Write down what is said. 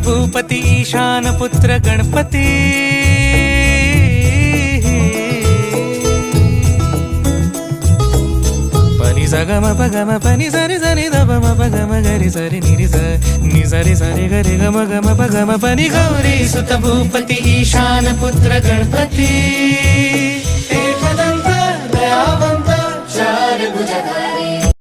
भूपती ईशान पुत्र गणपती पनी सगम पगम पनी सरी सरी दब म पगम गरी सरी निरी स नि सरी सरी गरी गम गम पगम पनी गौरी सुत भूपती ईशान पुत्र गणपती एकदंत दयावंत चार भुजगा